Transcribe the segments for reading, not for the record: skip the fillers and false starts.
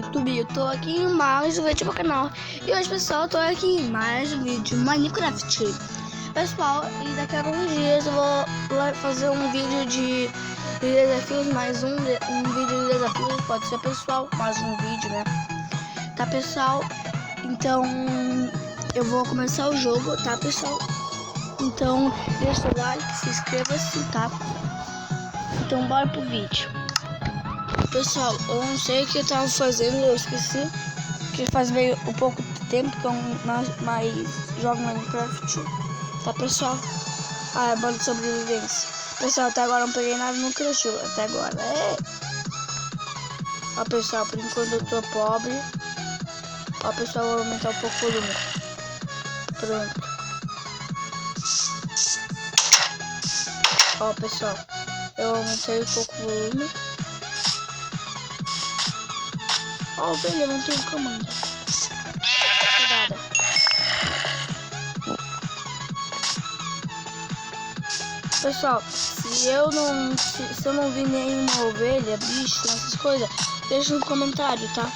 YouTube, eu tô aqui em mais um vídeo pro canal. E hoje, pessoal, eu tô aqui em mais um vídeo Minecraft. Pessoal, e daqui a alguns dias eu vou fazer um vídeo de desafios, mais um vídeo de desafios, pode ser, pessoal, mais um vídeo, né? Tá, pessoal? Então, eu vou começar o jogo, tá, pessoal? Então, deixa o like, se inscreva-se, tá? Então, bora pro vídeo. Pessoal, eu não sei o que eu tava fazendo, eu esqueci. Que faz meio um pouco de tempo que eu mais jogo Minecraft. Tá, pessoal? Ah, é modo de sobrevivência. Pessoal, até agora eu não peguei nada no Crush. Até agora. Ó, pessoal, por enquanto eu tô pobre. Ó, pessoal, vou aumentar um pouco o volume. Pronto. Ó, pessoal, eu aumentei um pouco o volume. Ó, o velho levantou um comando. Cuidado. Pessoal, se eu não vi nenhuma ovelha, bicho, essas coisas, deixa no comentário, tá?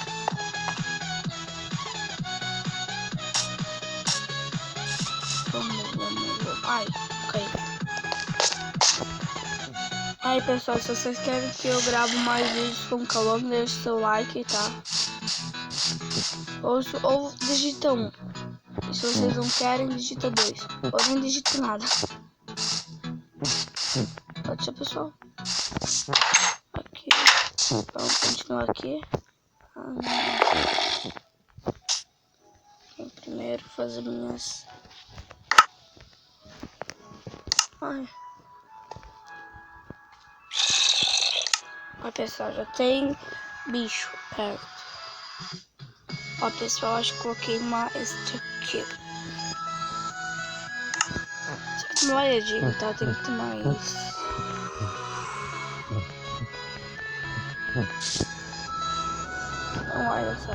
Vamos. Ai, caiu. Aí, pessoal, se vocês querem que eu grave mais vídeos com calor, deixe seu like, tá? Ou digita 1. E se vocês não querem, digita 2. Ou nem digita nada. Pode ser, pessoal? Aqui. Vamos continuar aqui. Vou primeiro fazer minhas... Ai. Ó, pessoal, já tem bicho perto. Ó, pessoal, acho que coloquei uma este aqui. Só que não é de, tá? Tem que ter mais. Não, olha só.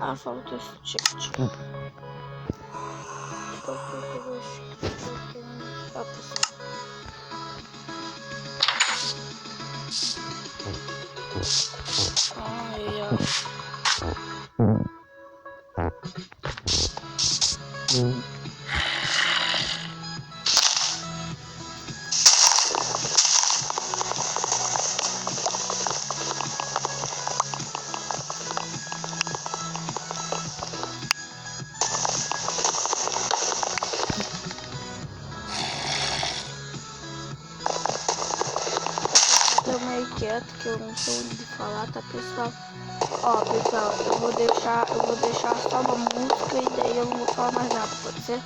Ah, falta esse tipo. Ó, pessoal. Ai, ó. Tô meio quieto, que eu não sou de falar, tá, pessoal? Ó, pessoal, eu vou deixar só uma música e daí eu não vou falar mais nada, pode ser?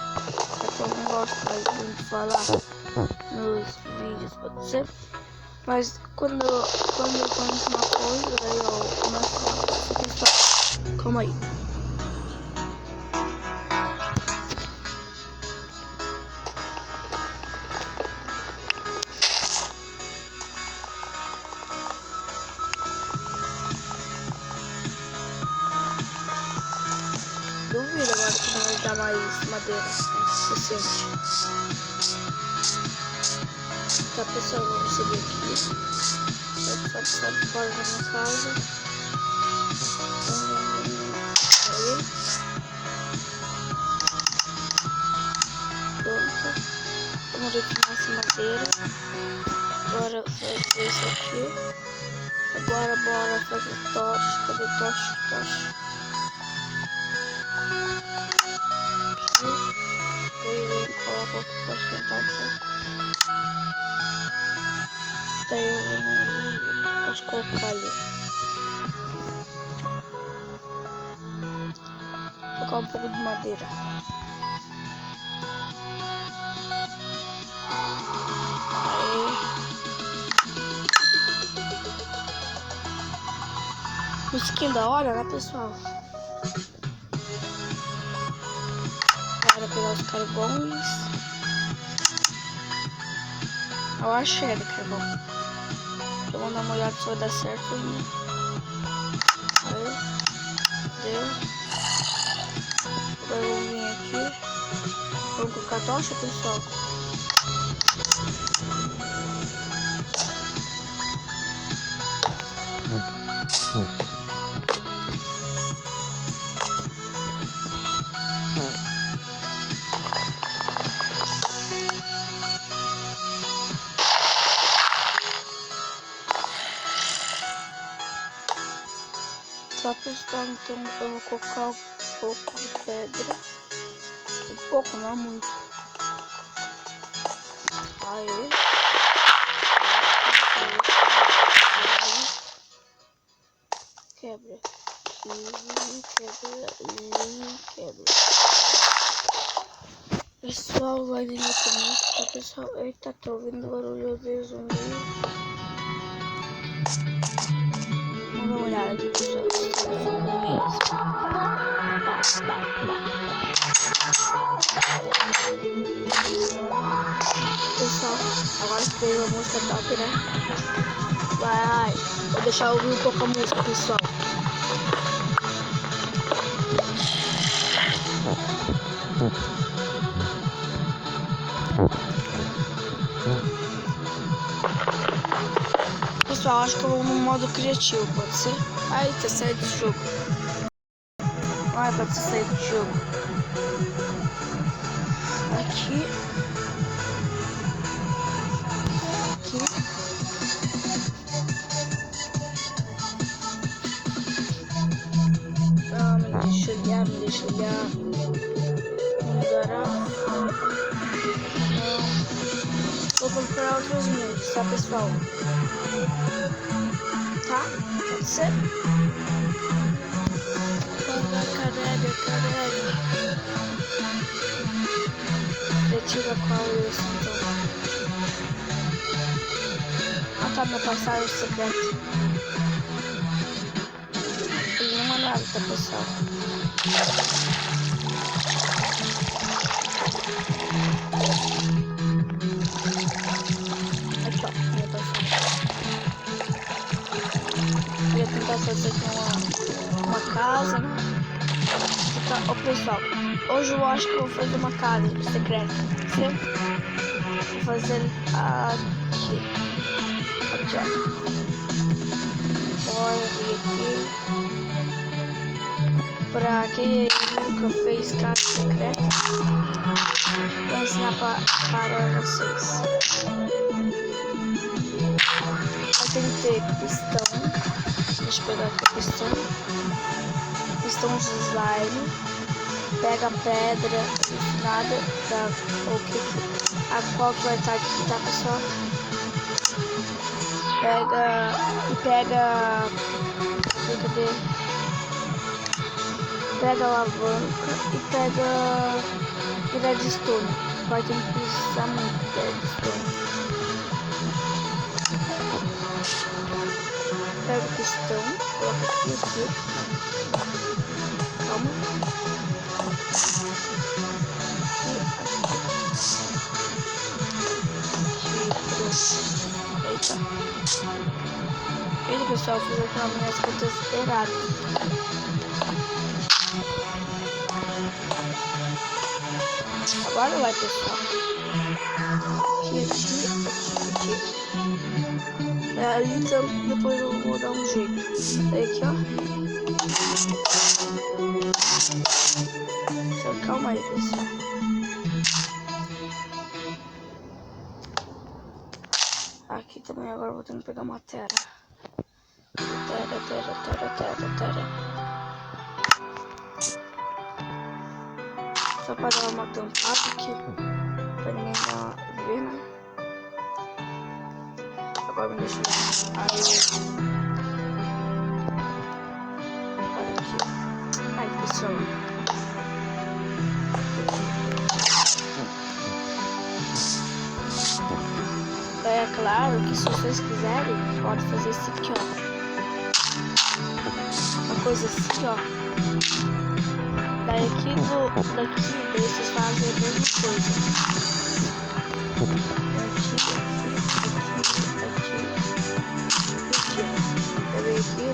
Porque eu não gosto mais de falar nos vídeos, pode ser? Mas quando eu começo uma coisa, daí eu começo a falar, pessoal. Calma aí. Duvido agora que não vai dar mais madeira suficiente. Tá, pessoal, vamos subir aqui. Sobe fora da minha casa. Aí. Pronto. Vamos refinar essa madeira. Agora fazer isso aqui. Agora bora fazer tocha. Cadê tocha? Coloco aqui para esquentar um pouco. Daí eu posso colocar ali. Vou colocar um pouco de madeira. Aí. Um skin da hora, né, pessoal? Agora pegar os carvões. Eu achei ele carvão. Eu vou dar uma olhada se vai dar certo. Aí. Deu. Agora eu vou vir aqui. Vamos colocar a tocha, pessoal. Tá, pessoal, então eu vou colocar um pouco de pedra. Um pouco, não muito. Aí. Quebra. Quebra. Pessoal, vai vir no começo, tá, pessoal? Eita, tô ouvindo barulho de zumbi. Vamos dar uma olhada aqui, pessoal. Zumbi mesmo. Pessoal, agora que veio a música top, né? Vai, vou deixar ouvir um pouco a música, pessoal. Pessoal, acho que eu vou no modo criativo, pode ser? Ai, tá saindo do jogo. Ai, pode ser sair do jogo. Aqui. Ah, me deixa olhar. Mudará. Vou procurar outros níveis, tá, pessoal? Tá? Pode ser? Carrega. Retira qual é isso, então. Ah, tá, minha passagem secreta. Ele não manda nada, tá, pessoal? Aqui, ó, minha passagem. Eu ia tentar fazer aqui uma casa, né? Então, ó, pessoal, hoje eu acho que eu vou fazer uma casa secreta, certo? Vou fazer aqui, ó. Bora vir aqui. Pra quem nunca fez casa secreta, vou ensinar para vocês. Tem que ter pistão. Deixa eu pegar aqui o pistão. Pistão de slime. Pega a pedra nada da a qual vai estar aqui, tá, pessoal? Pega a alavanca e pega redstone. Vai ter que precisar muito de redstone. Pega o pistão, coloca aqui. Calma. Eita. Eita, pessoal, fiz aqui minhas contas erradas. Agora vai, pessoal. Aqui. Ali então, depois eu vou dar um jeito. Aqui, ó. Só calma aí, pessoal. Aqui também agora eu vou ter que pegar uma terra. Terra. Só para dar uma tampada aqui. Pra ninguém ver, né? Agora me deixa aí. Olha aqui. Ai, pessoal. É claro que se vocês quiserem, pode fazer isso aqui, ó. Uma coisa assim, ó. Daí daqui vocês fazem a mesma coisa.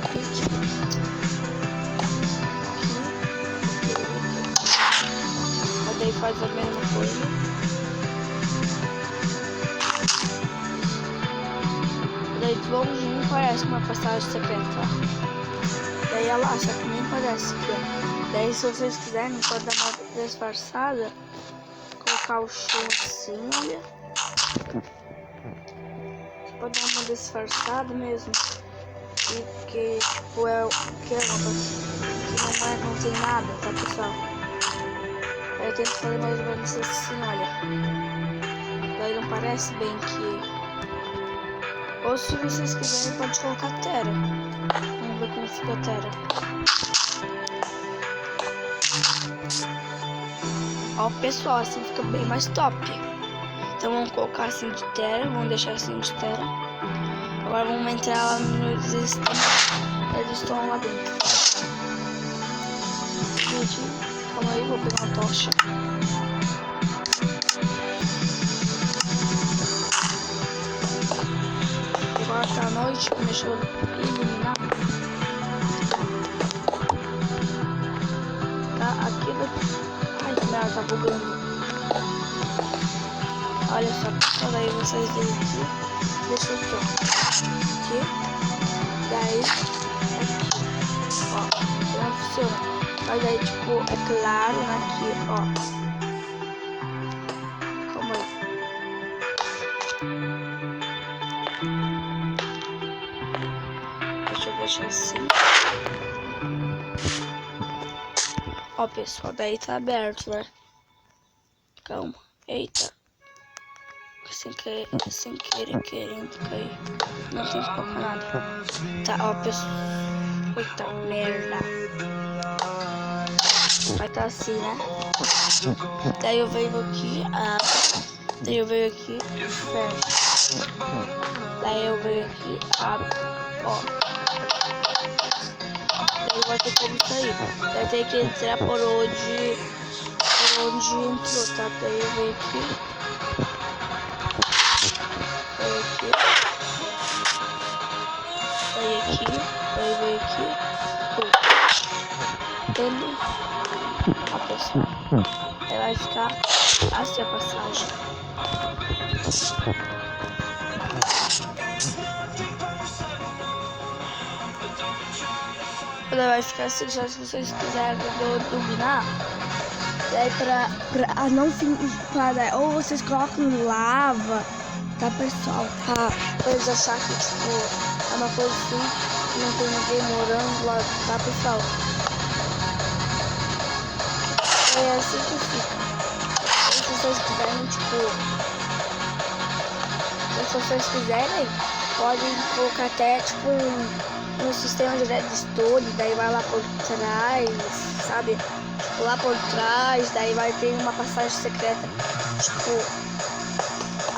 Aqui. Daí faz a mesma coisa. Daí de longinho parece uma passagem secreta. Daí ela acha que nem parece aqui, ó. Daí se vocês quiserem, pode dar uma disfarçada. Colocar o chão assim, olha. Pode dar uma disfarçada mesmo. que tipo, não tem nada, tá, pessoal? Aí eu tento fazer mais ou menos assim, olha. Daí não parece bem que... Ou se vocês quiserem, pode colocar Terra. Vamos ver como fica a Terra. Ó, pessoal, assim fica bem mais top. Então vamos colocar assim de Terra, vamos deixar assim de Terra. Agora vamos entrar lá no redstone lá dentro. Gente, calma aí, vou pegar uma tocha. Agora tá à noite, deixa eu iluminar. Tá aqui daqui. Ai, que merda, tá bugando. Olha só, pessoal, daí vocês veem aqui. Deixa eu ver. Aqui. Daí, aqui. Ó, não funciona. Mas daí, tipo, é claro, né? Aqui, ó. Calma aí. Deixa eu deixar assim. Ó, pessoal, daí tá aberto, né? Calma. Eita. Sem querer, querendo cair. Não tem que colocar nada. Tá, ó, pessoal. Eita, merda. Vai tá assim, né? Daí eu venho aqui, daí eu venho aqui, fecha. Daí eu venho aqui, abro, ó. Daí vai ter como sair. Daí tem que entrar por onde entrou, tá? Daí eu venho aqui. Daí aqui, daí vem aqui, entende? A pessoa, ela vai ficar assim a passagem. Ela vai ficar assim, só se vocês quiserem dominar. Daí pra não ficar, ou vocês colocam lava, tá, pessoal? Pra eles acharem que tipo é uma coisa assim, que não tem ninguém morando lá, tá, pessoal? É assim que fica. E se vocês quiserem, tipo, se vocês quiserem, podem colocar até tipo um sistema de redstone, daí vai lá por trás, sabe? Tipo, lá por trás, daí vai ter uma passagem secreta, tipo,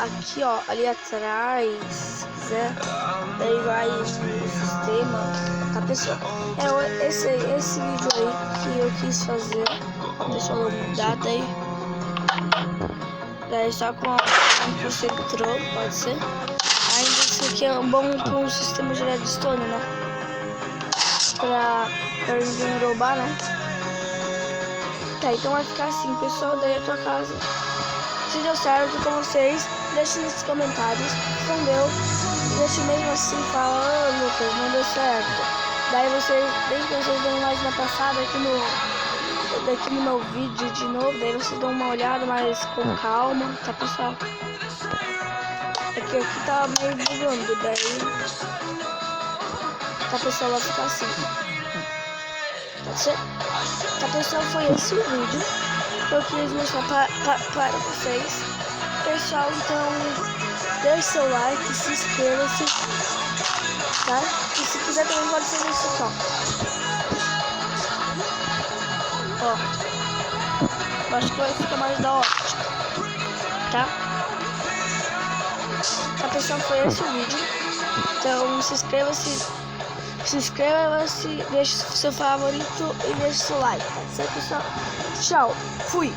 aqui ó, ali atrás, se quiser, daí vai o sistema, tá, pessoal? É esse vídeo aí que eu quis fazer, deixa eu mudar, daí só com um concentrou, pode ser. Ainda isso aqui é bom para um sistema de redstone, né? Pra ninguém roubar, né? Tá, então vai ficar assim, pessoal, daí a tua casa. Se deu certo com vocês, deixe nos comentários. Se não deu, deixe mesmo assim, fala, ô Lucas, não deu certo. Daí vocês, bem que vocês dão mais na passada aqui no meu vídeo de novo, daí vocês dão uma olhada mais com calma, tá, pessoal? Aqui tá meio bugando, daí, tá, pessoal, vai ficar assim. Pode ser? Tá, pessoal, foi esse o vídeo que eu quis mostrar para vocês. Pessoal, então, deixe seu like, se inscreva-se, tá? E se quiser também pode fazer isso aqui, ó. Eu acho que vai ficar mais da hora, tá? Tá, pessoal, foi esse o vídeo. Então, se inscreva-se, deixe seu favorito e deixe seu like. Certo, pessoal? Tchau, fui!